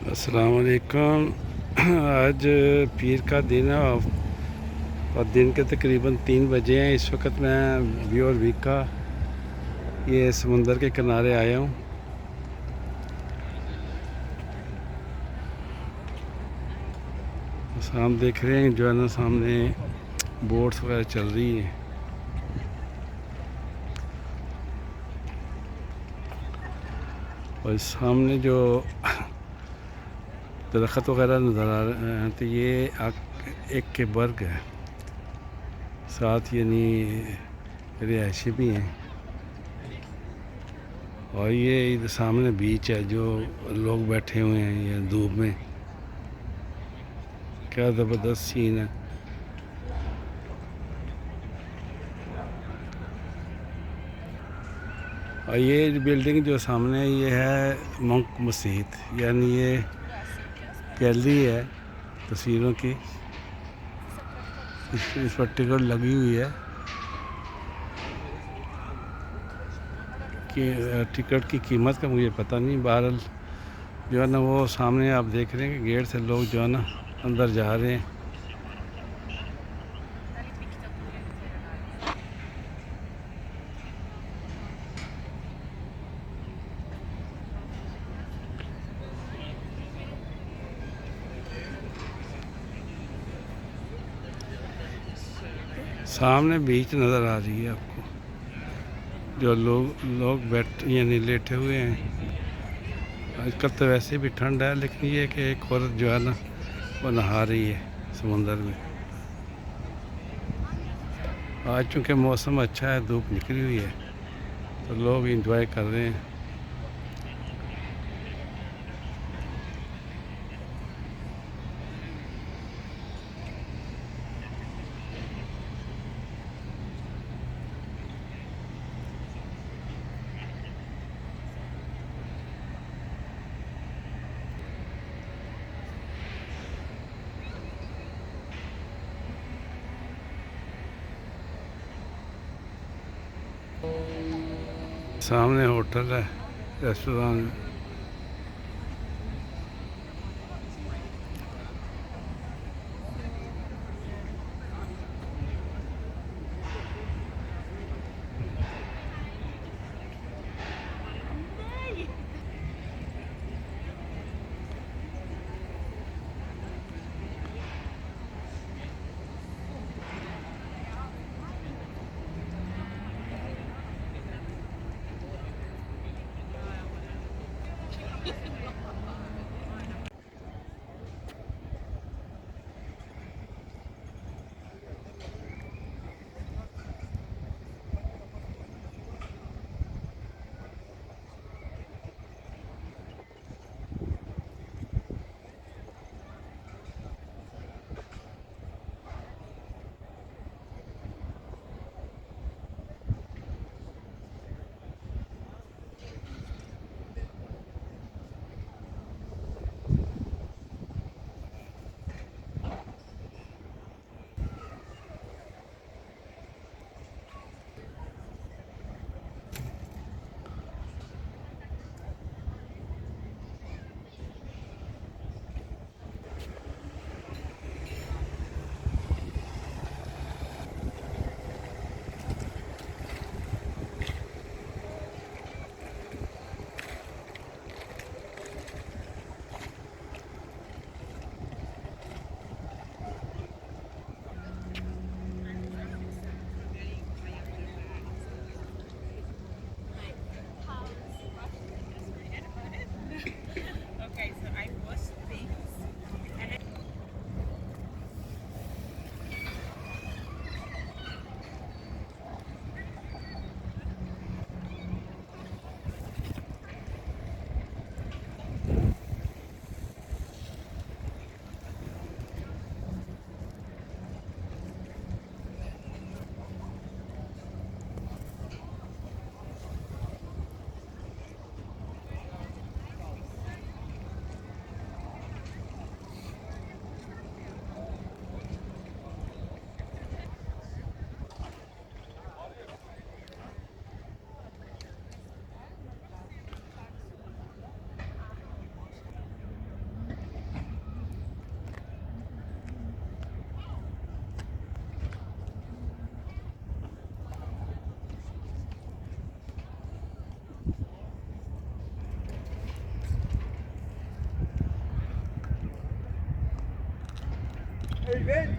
अस्सलाम वालेकुम। आज पीर का दिन है और दिन के तकरीबन 3 बजे हैं। इस वक्त मैं व्यूअर वीक का ये समुंदर के किनारे आया हूँ। हम देख रहे हैं जो है ना, सामने बोट्स वगैरह चल रही हैं। और सामने जो दरख्त वगैरह नज़र आ रहे हैं तो ये एक के बर्ग है, साथ यानी रिहायशी भी हैं। और ये इधर सामने बीच है जो लोग बैठे हुए हैं ये धूप में। क्या ज़बरदस्त सीन है। और ये बिल्डिंग जो सामने है ये है मंक मस्जिद, यानी ये गैलरी है तस्वीरों की। इस पर टिकट लगी हुई है कि टिकट की कीमत का मुझे पता नहीं। बहरहाल जो है ना वो सामने आप देख रहे हैं कि गेट से लोग जो है ना अंदर जा रहे हैं। सामने बीच नज़र आ रही है आपको, जो लोग बैठ यानी लेटे हुए हैं। आजकल तो वैसे भी ठंड है, लेकिन ये कि एक औरत जो है ना वो नहा रही है समुंदर में। आज चूँकि मौसम अच्छा है, धूप निकली हुई है, तो लोग इंजॉय कर रहे हैं। सामने होटल है, रेस्टोरेंट। Evet.